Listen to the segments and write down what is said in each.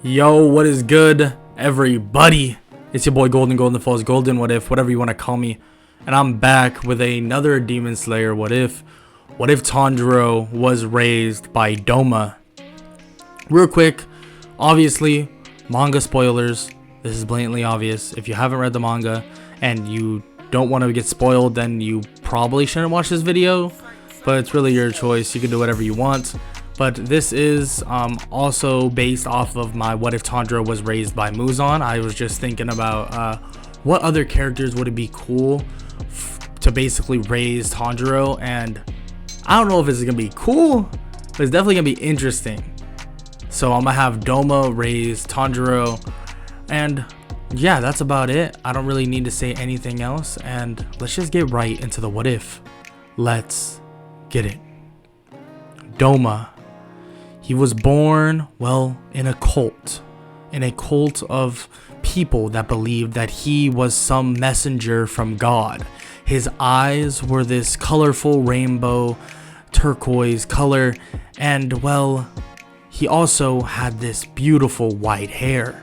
Yo, what is good, everybody? It's your boy Golden Falls, Golden What If, whatever you want to call me. And I'm back with another Demon Slayer What If. What if Tanjiro was raised by Doma? Real quick, obviously, manga spoilers. This is blatantly obvious. If you haven't read the manga and you don't want to get spoiled, then you probably shouldn't watch this video. But it's really your choice. You can do whatever you want. But this is also based off of my What If Tanjiro Was Raised by Muzan. I was just thinking about what other characters would it be cool to basically raise Tanjiro. And I don't know if it's going to be cool, but it's definitely going to be interesting. So I'm going to have Doma raise Tanjiro. And yeah, that's about it. I don't really need to say anything else. And let's just get right into the what if. Let's get it. Doma. He was born, well, in a cult of people that believed that he was some messenger from God. His eyes were this colorful rainbow, turquoise color, and, well, he also had this beautiful white hair.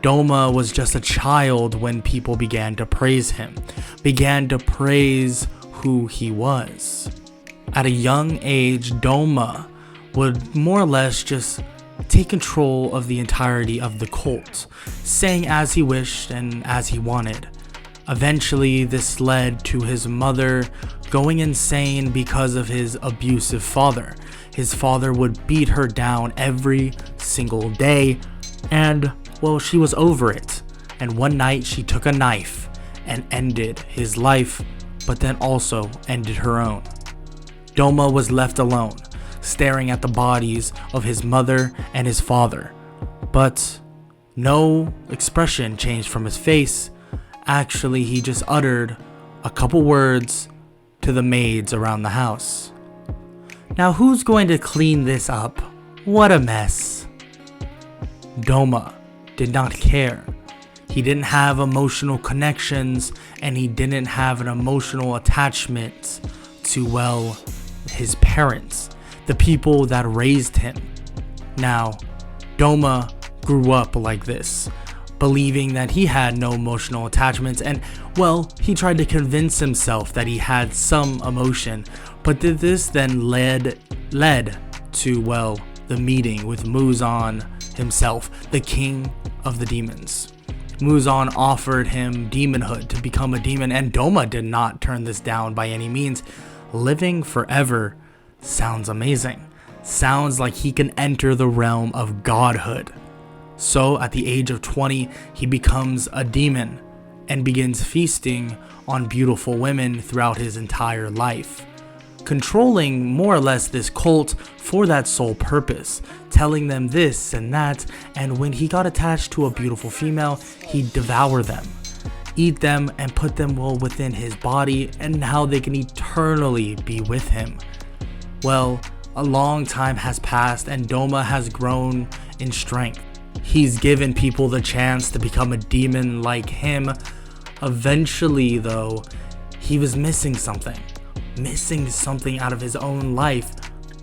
Doma was just a child when people began to praise him, began to praise who he was. At a young age, Doma would more or less just take control of the entirety of the cult, saying as he wished and as he wanted. Eventually, this led to his mother going insane because of his abusive father. His father would beat her down every single day, and, well, she was over it. And one night, she took a knife and ended his life, but then also ended her own. Doma was left alone, staring at the bodies of his mother and his father, but no expression changed from his face. Actually, he just uttered a couple words to the maids around the house. Now, who's going to clean this up? What a mess. Doma did not care. He didn't have emotional connections, and he didn't have an emotional attachment to, well, his parents, the people that raised him. Now, Doma grew up like this, believing that he had no emotional attachments, and, well, he tried to convince himself that he had some emotion, but this then led to, well, the meeting with Muzan himself, the king of the demons. Muzan offered him demonhood to become a demon, and Doma did not turn this down by any means. Living forever sounds amazing. Sounds like he can enter the realm of godhood. So at the age of 20, he becomes a demon and begins feasting on beautiful women throughout his entire life, controlling more or less this cult for that sole purpose, telling them this and that, and when he got attached to a beautiful female, he'd devour them, eat them, and put them well within his body, and how they can eternally be with him. Well, a long time has passed and Doma has grown in strength. He's given people the chance to become a demon like him. Eventually, though, he was missing something out of his own life.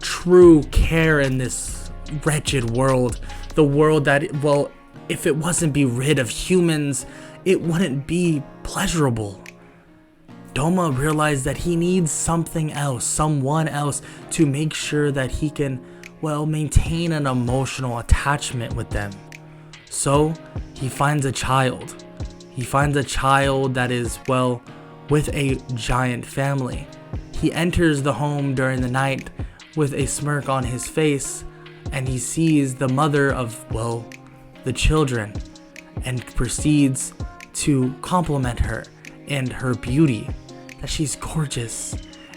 True care in this wretched world. The world that, well, if it wasn't be rid of humans, it wouldn't be pleasurable. Doma realized that he needs something else, someone else, to make sure that he can, well, maintain an emotional attachment with them. So he finds a child. He finds a child that is, well, with a giant family. He enters the home during the night with a smirk on his face, and he sees the mother of, well, the children, and proceeds to compliment her and her beauty, that she's gorgeous,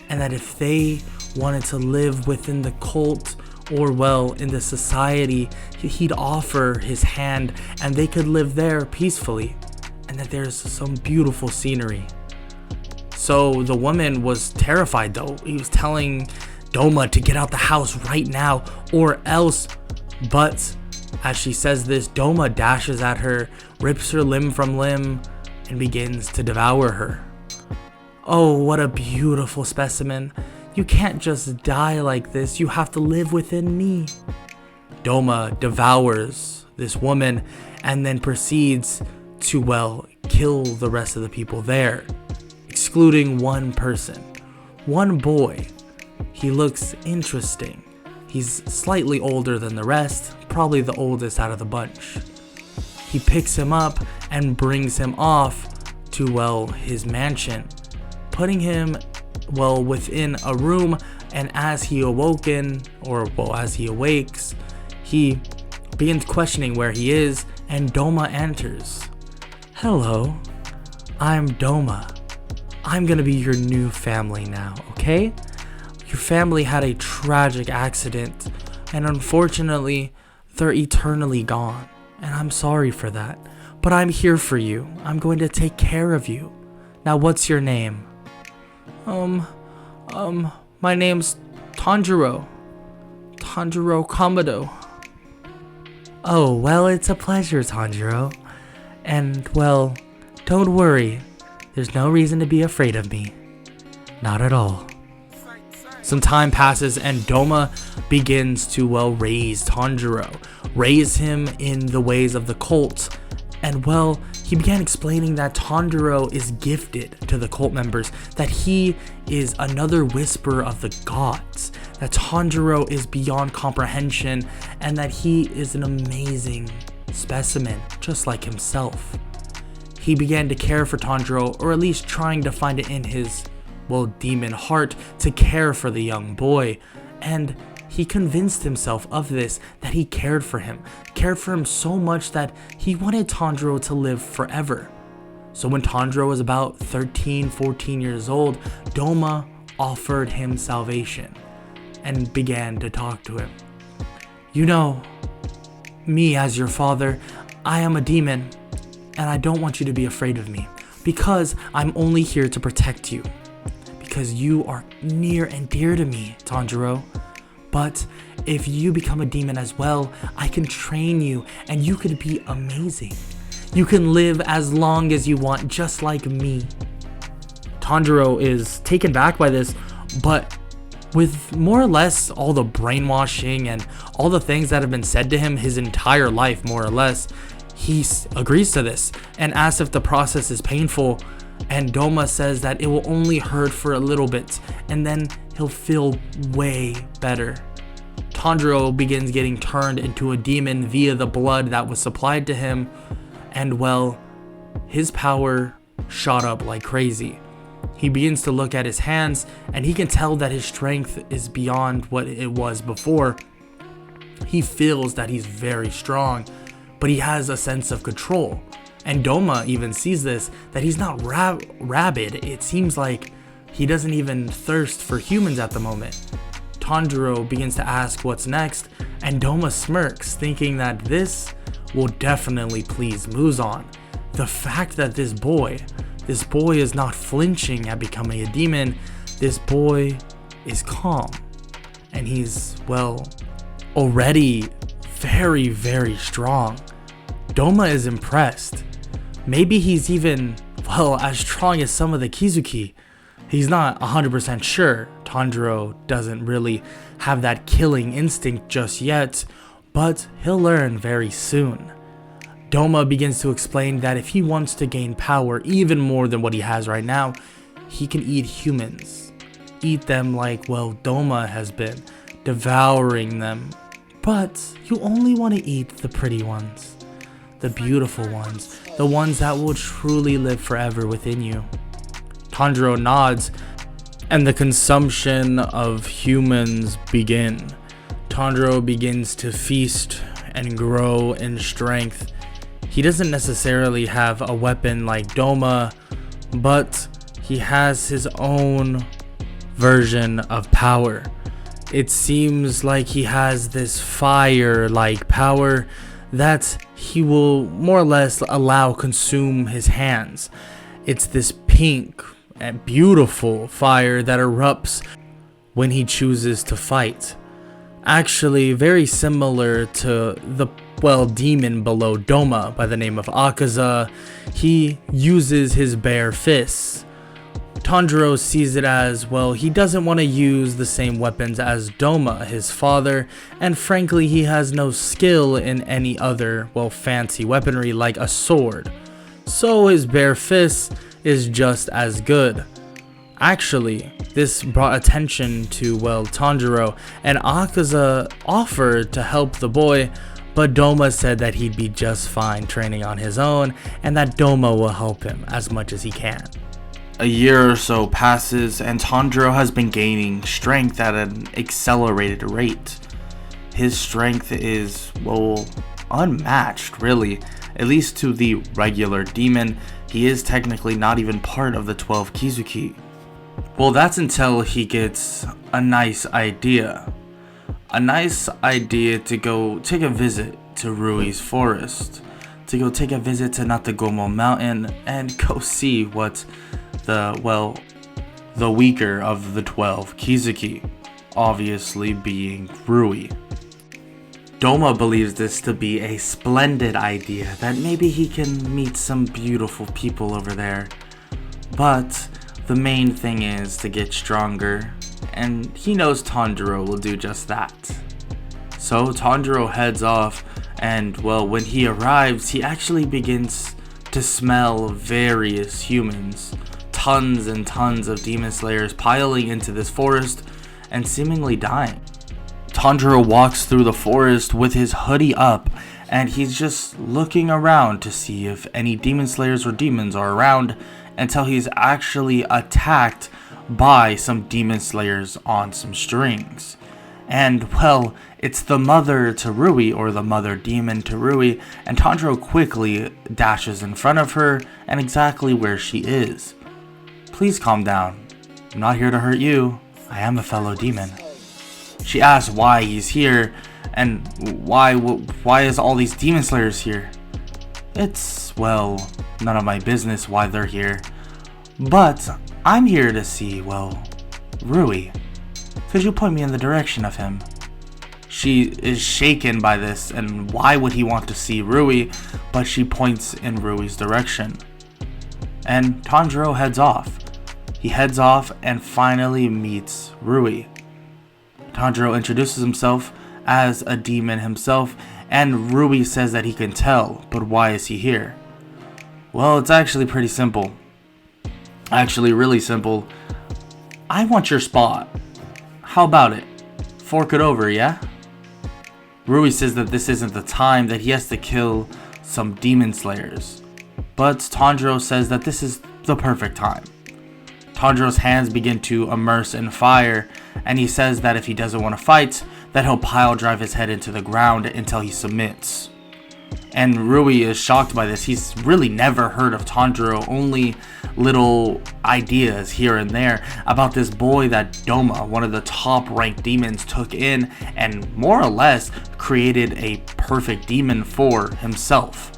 and that if they wanted to live within the cult or, well, in the society, he'd offer his hand and they could live there peacefully, and that there's some beautiful scenery. So the woman was terrified, though. He was telling Doma to get out the house right now or else, but as she says this, Doma dashes at her, rips her limb from limb, and begins to devour her. Oh, what a beautiful specimen. You can't just die like this. You have to live within me. Doma devours this woman, and then proceeds to, well, kill the rest of the people there, excluding one person, one boy. He looks interesting. He's slightly older than the rest, probably the oldest out of the bunch. He picks him up and brings him off to, well, his mansion, putting him, well, within a room. And as he as he awakes, he begins questioning where he is, and Doma enters. "Hello, I'm Doma. I'm gonna be your new family now, okay? Your family had a tragic accident, and unfortunately, they're eternally gone. And I'm sorry for that. But I'm here for you. I'm going to take care of you. Now, what's your name?" My name's Tanjiro. Tanjiro Kamado. "Oh, well, it's a pleasure, Tanjiro. And, well, don't worry. There's no reason to be afraid of me. Not at all." Some time passes and Doma begins to, well, raise Tanjiro. Raise him in the ways of the cult. And, well, he began explaining that Tanjiro is gifted to the cult members, that he is another whisper of the gods, that Tanjiro is beyond comprehension, and that he is an amazing specimen, just like himself. He began to care for Tanjiro, or at least trying to find it in his, well, demon heart to care for the young boy. And he convinced himself of this, that he cared for him so much that he wanted Tanjiro to live forever. So when Tanjiro was about 13, 14 years old, Doma offered him salvation and began to talk to him. "You know, me as your father, I am a demon, and I don't want you to be afraid of me, because I'm only here to protect you, because you are near and dear to me, Tanjiro. But if you become a demon as well, I can train you and you could be amazing. You can live as long as you want, just like me." Tanjiro is taken back by this, but with more or less all the brainwashing and all the things that have been said to him his entire life, more or less, he agrees to this and asks if the process is painful. And Doma says that it will only hurt for a little bit, and then he'll feel way better. Tanjiro begins getting turned into a demon via the blood that was supplied to him, and, well, his power shot up like crazy. He begins to look at his hands, and he can tell that his strength is beyond what it was before. He feels that he's very strong, but he has a sense of control. And Doma even sees this, that he's not rabid. It seems like he doesn't even thirst for humans at the moment. Tanjiro begins to ask what's next, and Doma smirks, thinking that this will definitely please Muzan. The fact that this boy is not flinching at becoming a demon, this boy is calm. And he's, well, already very, very strong. Doma is impressed. Maybe he's even, well, as strong as some of the Kizuki. He's not 100% sure. Tanjiro doesn't really have that killing instinct just yet, but he'll learn very soon. Doma begins to explain that if he wants to gain power even more than what he has right now, he can eat humans. Eat them like, well, Doma has been, devouring them. But you only want to eat the pretty ones, the beautiful ones, the ones that will truly live forever within you. Tanjiro nods, and the consumption of humans begin. Tanjiro begins to feast and grow in strength. He doesn't necessarily have a weapon like Doma, but he has his own version of power. It seems like he has this fire-like power that he will more or less allow consume his hands. It's this pink and beautiful fire that erupts when he chooses to fight. Actually, very similar to the, well, demon below Doma by the name of Akaza. He uses his bare fists. Tanjiro sees it as, well, he doesn't want to use the same weapons as Doma, his father, and frankly he has no skill in any other, well, fancy weaponry like a sword. So his bare fist is just as good. Actually, this brought attention to, well, Tanjiro, and Akaza offered to help the boy, but Doma said that he'd be just fine training on his own, and that Doma will help him as much as he can. A year or so passes, and Tanjiro has been gaining strength at an accelerated rate. His strength is, well, unmatched, really, at least to the regular demon. He is technically not even part of the 12 Kizuki. Well, that's until he gets a nice idea. A nice idea to go take a visit to Rui's forest, to go take a visit to Natagumo mountain and go see what the weaker of the 12 Kizuki, obviously being Rui. Doma believes this to be a splendid idea, that maybe he can meet some beautiful people over there. But the main thing is to get stronger, and he knows Tanjiro will do just that. So Tanjiro heads off, and well, when he arrives, he actually begins to smell various humans. Tons and tons of demon slayers piling into this forest and seemingly dying. Tanjiro walks through the forest with his hoodie up, and he's just looking around to see if any demon slayers or demons are around, until he's actually attacked by some demon slayers on some strings. And well, it's the mother to Rui, or the mother demon to Rui, and Tanjiro quickly dashes in front of her and exactly where she is. Please calm down. I'm not here to hurt you. I am a fellow demon. She asks why he's here, and why is all these demon slayers here? It's, well, none of my business why they're here. But I'm here to see, well, Rui. Could you point me in the direction of him? She is shaken by this, and why would he want to see Rui? But she points in Rui's direction. And Tanjiro heads off. He heads off and finally meets Rui. Tanjiro introduces himself as a demon himself, and Rui says that he can tell, but why is he here? Well, it's actually pretty simple. Actually, really simple. I want your spot. How about it? Fork it over, yeah? Rui says that this isn't the time, that he has to kill some demon slayers. But Tanjiro says that this is the perfect time. Tanjiro's hands begin to immerse in fire, and he says that if he doesn't want to fight, that he'll pile drive his head into the ground until he submits. And Rui is shocked by this. He's really never heard of Tanjiro, only little ideas here and there about this boy that Doma, one of the top ranked demons, took in and more or less created a perfect demon for himself.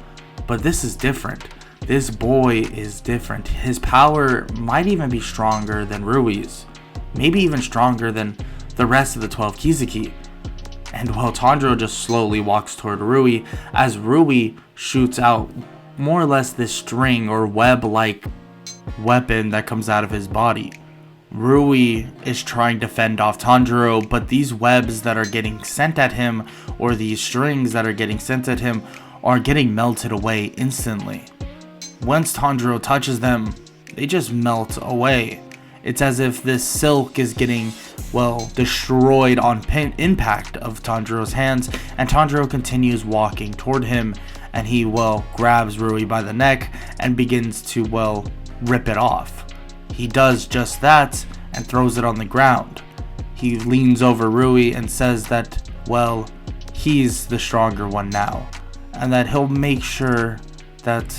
But this is different. This boy is different. His power might even be stronger than Rui's. Maybe even stronger than the rest of the 12 Kizuki. And while Tanjiro just slowly walks toward Rui, as Rui shoots out more or less this string or web-like weapon that comes out of his body. Rui is trying to fend off Tanjiro, but these webs that are getting sent at him, or these strings that are getting sent at him, are getting melted away instantly. Once Tanjiro touches them, they just melt away. It's as if this silk is getting, well, destroyed on impact of Tanjiro's hands, and Tanjiro continues walking toward him, and he, well, grabs Rui by the neck and begins to, well, rip it off. He does just that and throws it on the ground. He leans over Rui and says that, well, he's the stronger one now, and that he'll make sure that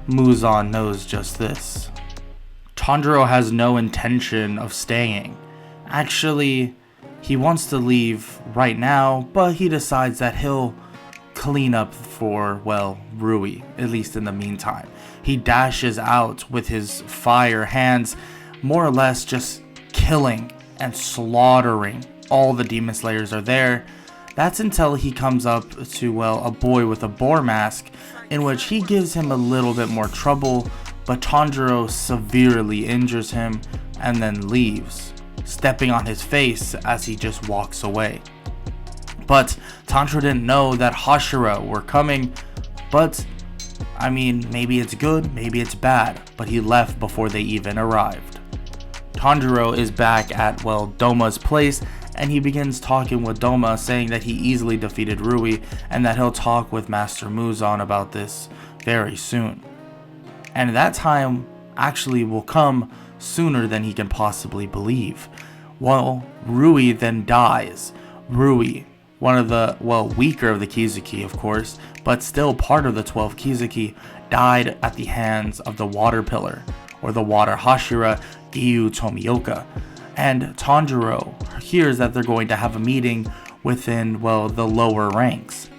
Muzan knows just this. Tanjiro has no intention of staying. Actually, he wants to leave right now, but he decides that he'll clean up for, well, Rui, at least in the meantime. He dashes out with his fire hands, more or less just killing and slaughtering all the demon slayers are there. That's until he comes up to, well, a boy with a boar mask, in which he gives him a little bit more trouble, but Tanjiro severely injures him and then leaves, stepping on his face as he just walks away. But Tanjiro didn't know that Hashira were coming, but I mean, maybe it's good, maybe it's bad, but he left before they even arrived. Tanjiro is back at, Doma's place, and he begins talking with Doma, saying that he easily defeated Rui and that he'll talk with Master Muzan about this very soon. And that time actually will come sooner than he can possibly believe. Well, Rui then dies. Rui, one of the, weaker of the Kizuki, of course, but still part of the 12 Kizuki, died at the hands of the water pillar, or the water Hashira, Gyu Tomioka. And Tanjiro hears that they're going to have a meeting within, the lower ranks.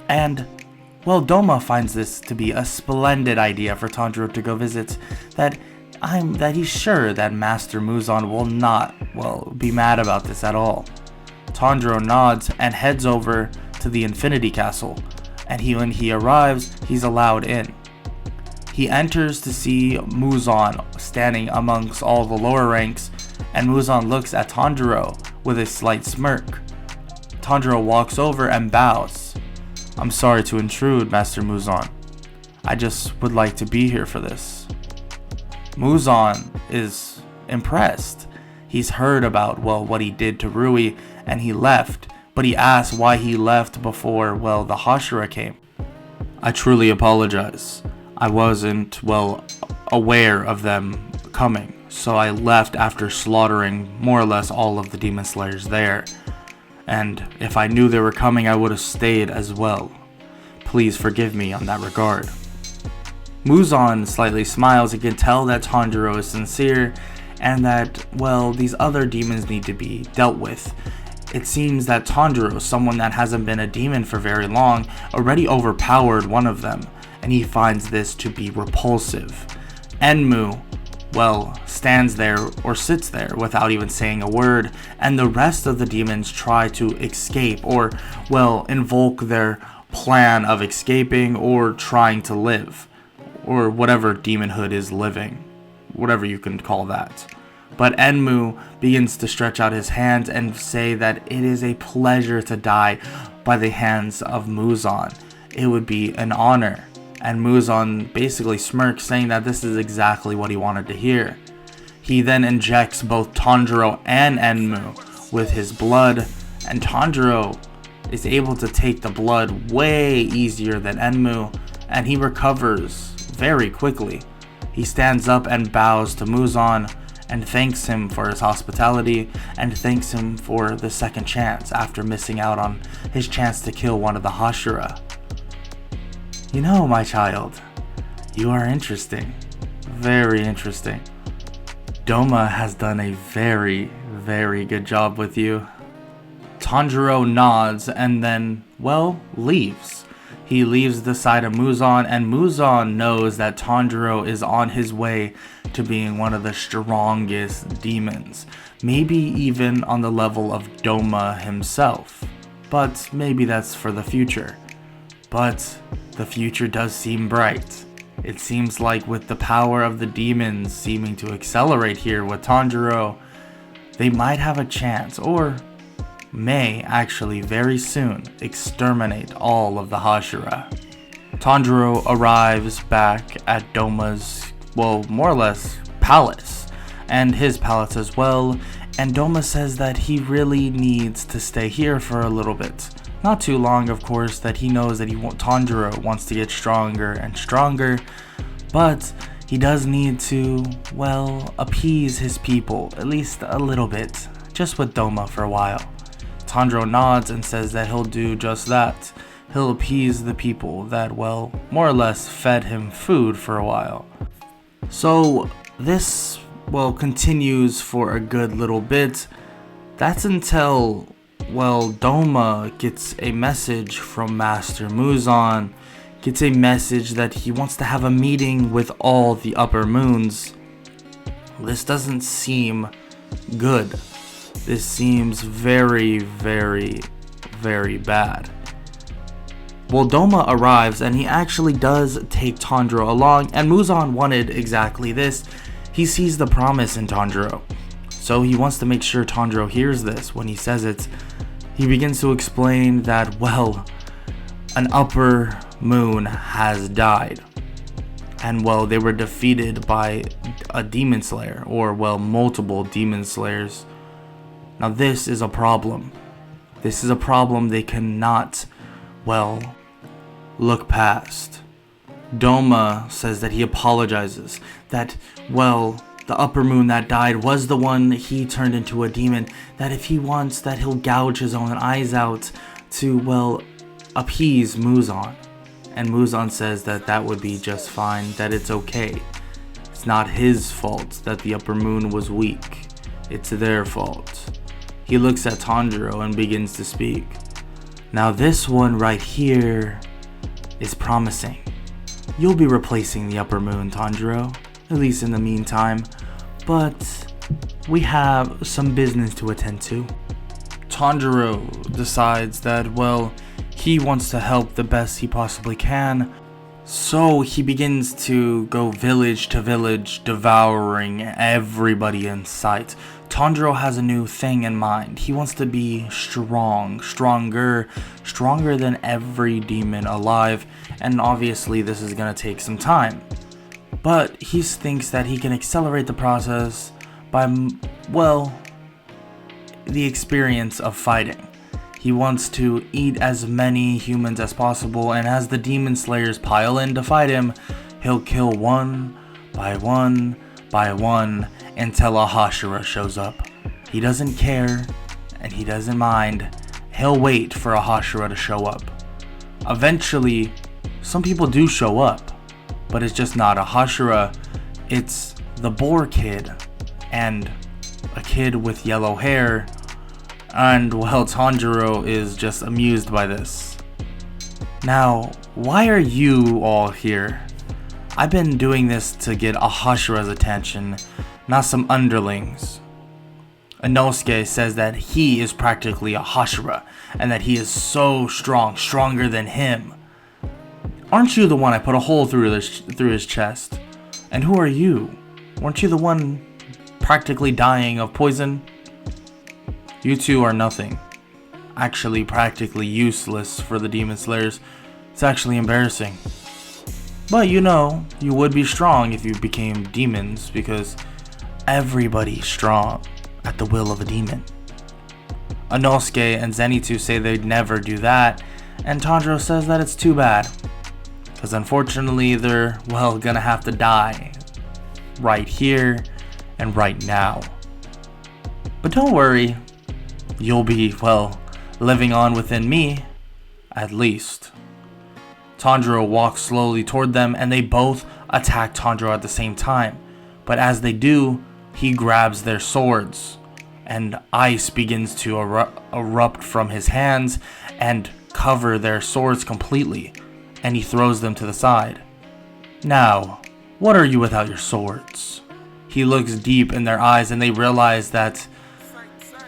And, Doma finds this to be a splendid idea for Tanjiro to go visit, that he's sure that Master Muzan will not, be mad about this at all. Tanjiro nods and heads over to the Infinity Castle, and when he arrives, he's allowed in. He enters to see Muzan standing amongst all the lower ranks, and Muzan looks at Tanjiro with a slight smirk. Tanjiro walks over and bows. "I'm sorry to intrude, Master Muzan. I just would like to be here for this." Muzan is impressed. He's heard about, what he did to Rui, and he left, but he asks why he left before, the Hashira came. "I truly apologize. I wasn't, aware of them coming, so I left after slaughtering more or less all of the demon slayers there. And if I knew they were coming, I would have stayed as well. Please forgive me on that regard." Muzan slightly smiles. He can tell that Tanjiro is sincere and that, these other demons need to be dealt with. It seems that Tanjiro, someone that hasn't been a demon for very long, already overpowered one of them, and he finds this to be repulsive. Enmu, stands there or sits there without even saying a word, and the rest of the demons try to escape or, invoke their plan of escaping or trying to live, or whatever demonhood is living, whatever you can call that. But Enmu begins to stretch out his hands and say that it is a pleasure to die by the hands of Muzan. It would be an honor. And Muzan basically smirks, saying that this is exactly what he wanted to hear. He then injects both Tanjiro and Enmu with his blood, and Tanjiro is able to take the blood way easier than Enmu, and he recovers very quickly. He stands up and bows to Muzan and thanks him for his hospitality and thanks him for the second chance after missing out on his chance to kill one of the Hashira. "You know, my child, you are interesting. Very interesting. Doma has done a very, very good job with you." Tanjiro nods and then, leaves. He leaves the side of Muzan, and Muzan knows that Tanjiro is on his way to being one of the strongest demons. Maybe even on the level of Doma himself. But maybe that's for the future. But the future does seem bright. It seems like with the power of the demons seeming to accelerate here with Tanjiro, they might have a chance, or may actually very soon exterminate all of the Hashira. Tanjiro arrives back at Doma's, more or less, palace, and his palace as well, and Doma says that he really needs to stay here for a little bit. Not too long, of course, that he knows that Tanjiro wants to get stronger and stronger, but he does need to, appease his people, at least a little bit, just with Doma for a while. Tanjiro nods and says that he'll do just that. He'll appease the people that, more or less fed him food for a while. So this, continues for a good little bit. That's until, Doma gets a message from Master Muzan, gets a message that he wants to have a meeting with all the upper moons. This doesn't seem good. This seems very, very, very bad. Well, Doma arrives and he actually does take Tanjiro along, and Muzan wanted exactly this. He sees the promise in Tanjiro, so he wants to make sure Tanjiro hears this. When he says it, he begins to explain that, well, an upper moon has died, and well, they were defeated by a demon slayer, or well, multiple demon slayers. Now this is a problem. This is a problem they cannot, well, look past. Doma says that he apologizes, that, well, the upper moon that died was the one he turned into a demon, that if he wants that he'll gouge his own eyes out to, well, appease Muzan. And Muzan says that that would be just fine, that it's okay. It's not his fault that the upper moon was weak. It's their fault. He looks at Tanjiro and begins to speak. Now this one right here is promising. You'll be replacing the upper moon, Tanjiro, at least in the meantime, but we have some business to attend to. Tanjiro decides that, well, he wants to help the best he possibly can, so he begins to go village to village, devouring everybody in sight. Tanjiro has a new thing in mind. He wants to be stronger than every demon alive, and obviously this is gonna take some time. But he thinks that he can accelerate the process by, well, the experience of fighting. He wants to eat as many humans as possible, and as the demon slayers pile in to fight him, he'll kill one by one until a Hashira shows up. He doesn't care and he doesn't mind. He'll wait for a Hashira to show up. Eventually, some people do show up, but it's just not a Hashira. It's the boar kid and a kid with yellow hair. And well, Tanjiro is just amused by this. Now, why are you all here? I've been doing this to get a Hashira's attention, not some underlings. Inosuke says that he is practically a Hashira, and that he is so strong, stronger than him. Aren't you the one I put a hole through his chest? And who are you? Weren't you the one practically dying of poison? You two are nothing. Actually, practically useless for the demon slayers. It's actually embarrassing. But you know, you would be strong if you became demons, because everybody's strong at the will of a demon. Inosuke and Zenitsu say they'd never do that, and Tanjiro says that it's too bad, because unfortunately they're, well, gonna have to die right here and right now. But don't worry, you'll be, well, living on within me, at least. Tanjiro walks slowly toward them, and they both attack Tanjiro at the same time. But as they do, he grabs their swords, and ice begins to erupt from his hands and cover their swords completely, and he throws them to the side. Now, what are you without your swords? He looks deep in their eyes, and they realize that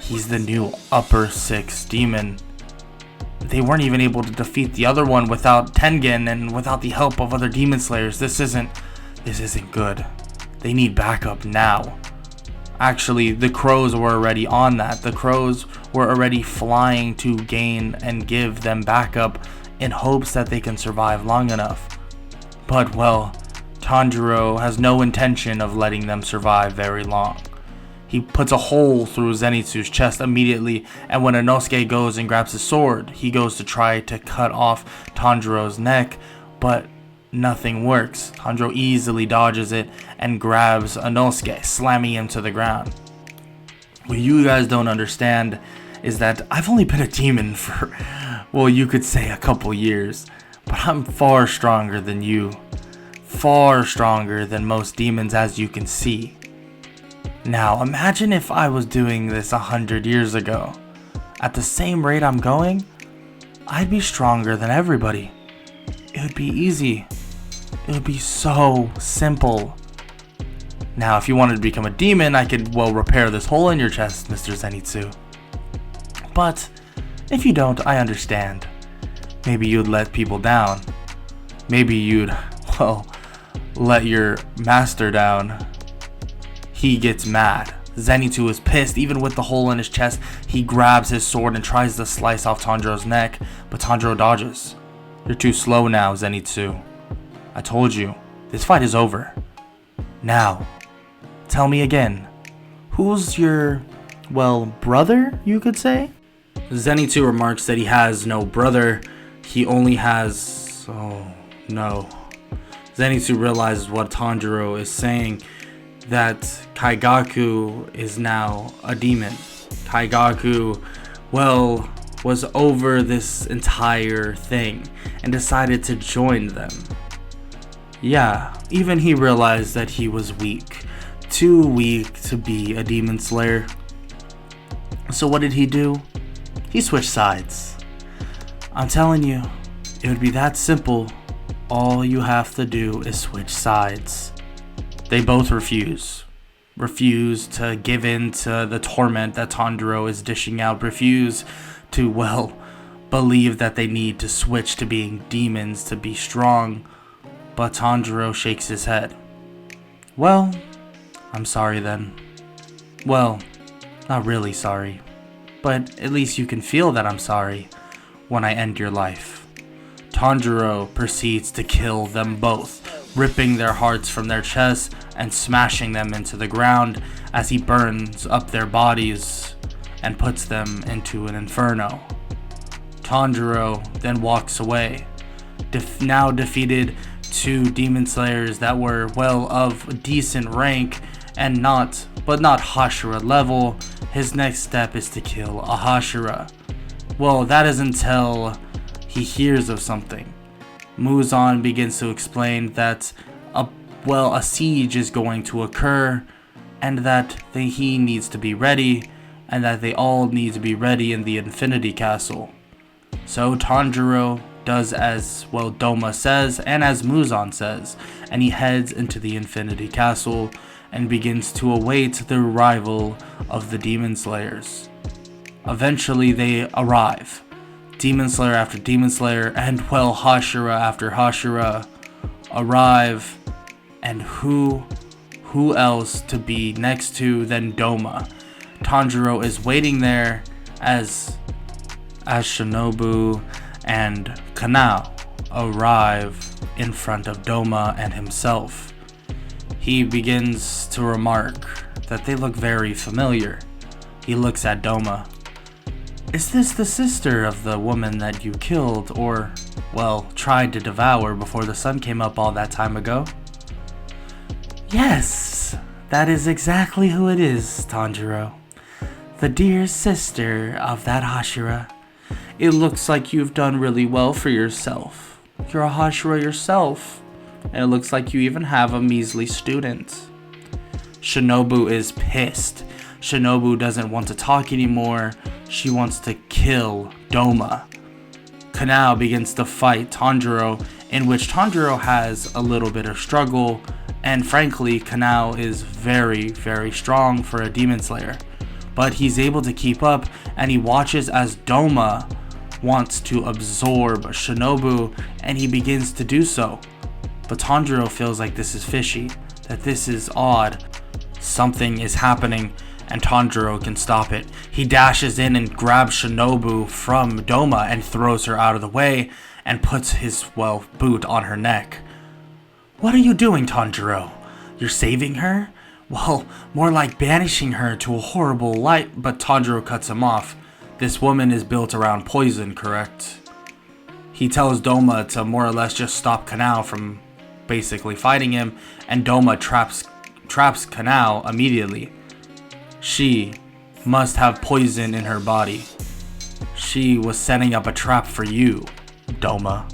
he's the new upper 6 demon. They weren't even able to defeat the other one without Tengen and without the help of other demon slayers. This isn't good. They need backup now. Actually, the crows were already on that. The crows were already flying to gain and give them backup in hopes that they can survive long enough. But well, Tanjiro has no intention of letting them survive very long. He puts a hole through Zenitsu's chest immediately, and when Inosuke goes and grabs his sword, he goes to try to cut off Tanjiro's neck, but nothing works. Tanjiro easily dodges it and grabs Inosuke, slamming him to the ground. What you guys don't understand is that I've only been a demon for, well, you could say a couple years, but I'm far stronger than you. Far stronger than most demons, as you can see. Now, imagine if I was doing this 100 years ago. At the same rate I'm going, I'd be stronger than everybody. It would be easy. It would be so simple. Now, if you wanted to become a demon, I could, well, repair this hole in your chest, Mr. Zenitsu. But if you don't, I understand. maybe you'd let people down. Maybe you'd, well, let your master down. He gets mad. Zenitsu is pissed. Even with the hole in his chest, he grabs his sword and tries to slice off Tanjiro's neck, but Tanjiro dodges. You're too slow now, Zenitsu. I told you, this fight is over. Now, tell me again, who's your, well, brother, you could say? Zenitsu remarks that he has no brother. He only has, oh no. Zenitsu realizes what Tanjiro is saying, that Kaigaku is now a demon. Kaigaku, well, was over this entire thing and decided to join them. Yeah, even he realized that he was weak. Too weak to be a demon slayer. So what did he do? He switched sides. I'm telling you, it would be that simple. All you have to do is switch sides. They both refuse to give in to the torment that Tanjiro is dishing out, refuse to, well, believe that they need to switch to being demons to be strong, but Tanjiro shakes his head. Well, I'm sorry then. Well, not really sorry, but at least you can feel that I'm sorry when I end your life. Tanjiro proceeds to kill them both, ripping their hearts from their chests and smashing them into the ground as he burns up their bodies and puts them into an inferno. Tanjiro then walks away, now defeated two demon slayers that were, well, of decent rank and not Hashira level. His next step is to kill a Hashira. Well, that is until he hears of something. Muzan begins to explain that a siege is going to occur, and that he needs to be ready, and that they all need to be ready in the Infinity Castle. So Tanjiro does as, well, Doma says, and as Muzan says, and he heads into the Infinity Castle and begins to await the arrival of the Demon Slayers. Eventually they arrive. Demon Slayer after Demon Slayer, and, well, Hashira after Hashira arrive, and who else to be next to than Doma? Tanjiro is waiting there as Shinobu and Kanao arrive in front of Doma and himself. He begins to remark that they look very familiar. He looks at Doma. Is this the sister of the woman that you killed, or, well, tried to devour before the sun came up all that time ago? Yes, that is exactly who it is, Tanjiro. The dear sister of that Hashira. It looks like you've done really well for yourself. You're a Hashira yourself, and it looks like you even have a measly student. Shinobu is pissed. Shinobu doesn't want to talk anymore. She wants to kill Doma. Kanao begins to fight Tanjiro, in which Tanjiro has a little bit of struggle, and frankly, Kanao is very, very strong for a demon slayer. But he's able to keep up, and he watches as Doma wants to absorb Shinobu, and he begins to do so. But Tanjiro feels like this is fishy, that this is odd. Something is happening, and Tanjiro can stop it. He dashes in and grabs Shinobu from Doma and throws her out of the way and puts his, well, boot on her neck. What are you doing, Tanjiro? You're saving her? Well, more like banishing her to a horrible life. But Tanjiro cuts him off. This woman is built around poison, correct? He tells Doma to more or less just stop Kanao from basically fighting him, and Doma traps Kanao immediately. She must have poison in her body. She was setting up a trap for you, Doma.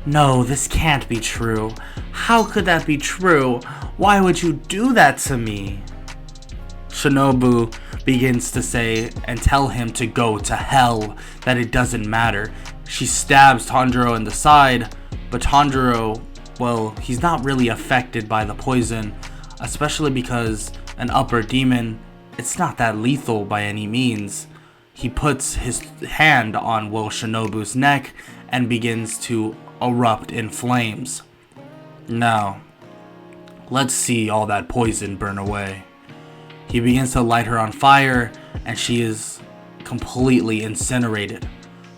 No, this can't be true. How could that be true? Why would you do that to me? Shinobu begins to say and tell him to go to hell, that it doesn't matter. She stabs Tanjiro in the side, but Tanjiro, well, he's not really affected by the poison, especially because an upper demon, it's not that lethal by any means. he puts his hand on Will Shinobu's neck and begins to erupt in flames. Now, let's see all that poison burn away. He begins to light her on fire, and she is completely incinerated.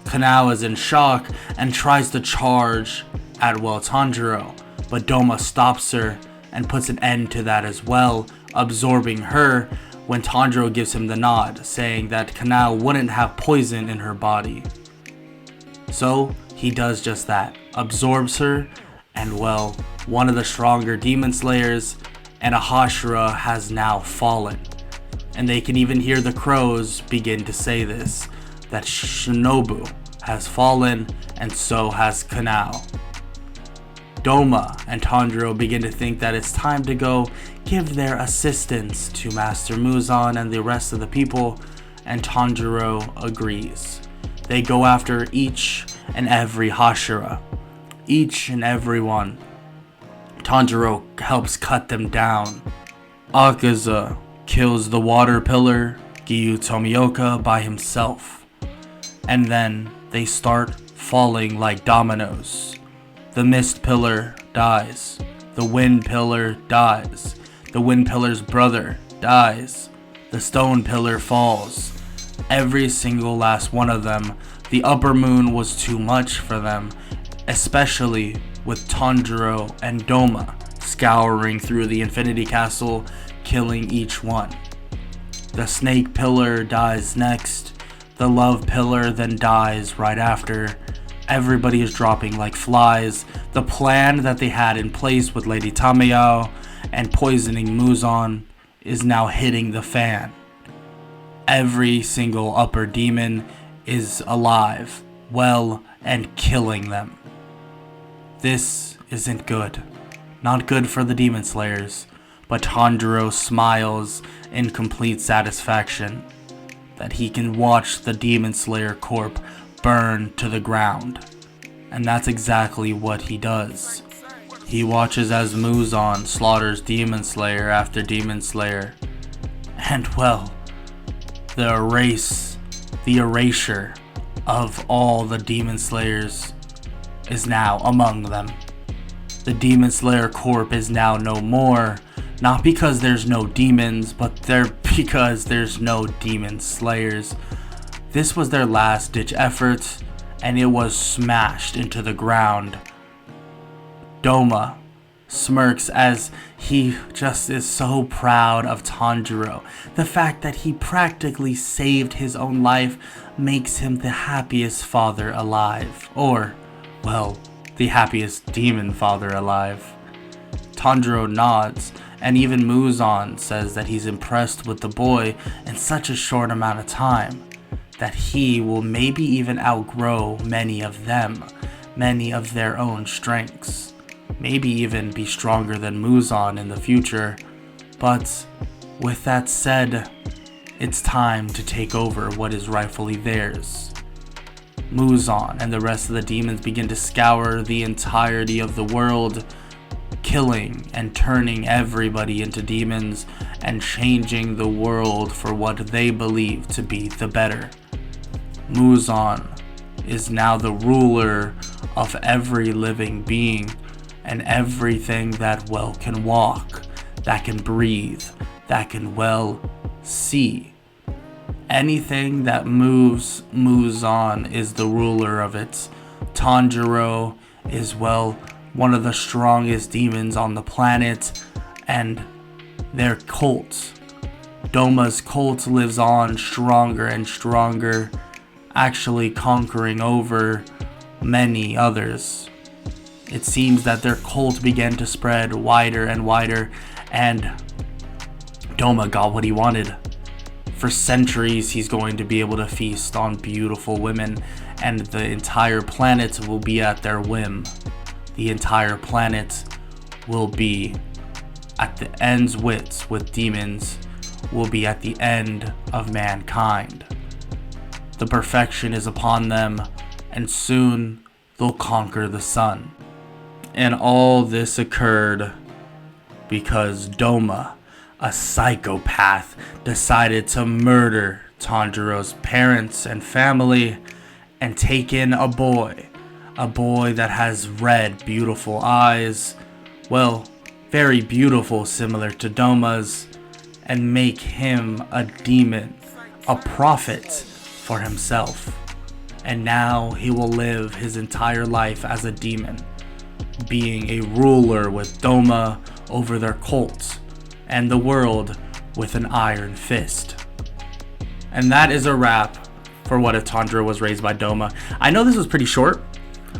Kanao is in shock and tries to charge at Tanjiro, but Doma stops her and puts an end to that as well, absorbing her when Tanjiro gives him the nod, saying that Kanao wouldn't have poison in her body. So he does just that, absorbs her, and one of the stronger demon slayers and a Hashira has now fallen. And they can even hear the crows begin to say this, that Shinobu has fallen and so has Kanao. Doma and Tanjiro begin to think that it's time to go give their assistance to Master Muzan and the rest of the people, and Tanjiro agrees. They go after each and every Hashira, each and every one. Tanjiro helps cut them down. Akaza kills the water pillar, Giyu Tomioka, by himself. And then they start falling like dominoes. The mist pillar dies. The wind pillar dies. The wind pillar's brother dies. The stone pillar falls. Every single last one of them. The upper moon was too much for them, especially with Tanjiro and Doma scouring through the Infinity Castle, killing each one. The snake pillar dies next. The love pillar then dies right after. Everybody is dropping like flies. The plan that they had in place with Lady Tamayao and poisoning Muzan is now hitting the fan. Every single upper demon is alive, and killing them. This isn't good. Not good for the demon slayers, but Tanjiro smiles in complete satisfaction that he can watch the demon slayer corpse burn to the ground. And that's exactly what he does. He watches as Muzan slaughters demon slayer after demon slayer. And the erasure of all the demon slayers is now among them. The demon slayer corp is now no more, not because there's no demons, but because there's no demon slayers. This was their last ditch effort, and it was smashed into the ground. Doma smirks as he just is so proud of Tanjiro. The fact that he practically saved his own life makes him the happiest father alive. Or, the happiest demon father alive. Tanjiro nods, and even Muzan says that he's impressed with the boy in such a short amount of time, that he will maybe even outgrow many of them, many of their own strengths. Maybe even be stronger than Muzan in the future. But with that said, it's time to take over what is rightfully theirs. Muzan and the rest of the demons begin to scour the entirety of the world, killing and turning everybody into demons and changing the world for what they believe to be the better. Muzan is now the ruler of every living being and everything that can walk, that can breathe, that can see. Anything that moves Muzan is the ruler of it. Tanjiro is one of the strongest demons on the planet, and their cult, Doma's cult, lives on stronger and stronger, actually conquering over many others. It seems that their cult began to spread wider and wider, and Doma got what he wanted. For centuries, he's going to be able to feast on beautiful women, and the entire planet will be at their whim. The entire planet will be at the end's wits with demons, will be at the end of mankind. The perfection is upon them, and soon they'll conquer the sun. And all this occurred because Doma, a psychopath, decided to murder Tanjiro's parents and family and take in a boy that has red, beautiful eyes, well, very beautiful, similar to Doma's, and make him a demon, a prophet for himself. And now he will live his entire life as a demon, being a ruler with Doma over their cult and the world with an iron fist. And that is a wrap for What If Tanjiro Was Raised by Doma. I know this was pretty short.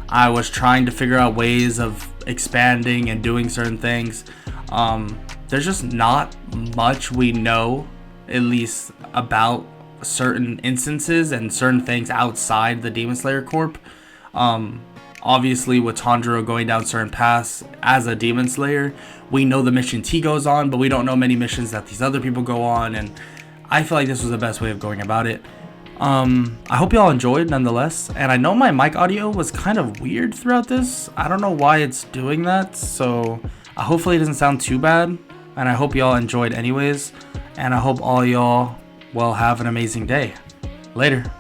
I was trying to figure out ways of expanding and doing certain things. There's just not much we know, at least about certain instances and certain things outside the Demon Slayer Corp. Obviously, with Tanjiro going down certain paths as a Demon Slayer, we know the mission T goes on, but we don't know many missions that these other people go on, and I feel like this was the best way of going about it. I hope y'all enjoyed nonetheless, and I know my mic audio was kind of weird throughout this. I don't know why it's doing that, so hopefully it doesn't sound too bad, and I hope y'all enjoyed anyways, and I hope all y'all, well, have an amazing day. Later.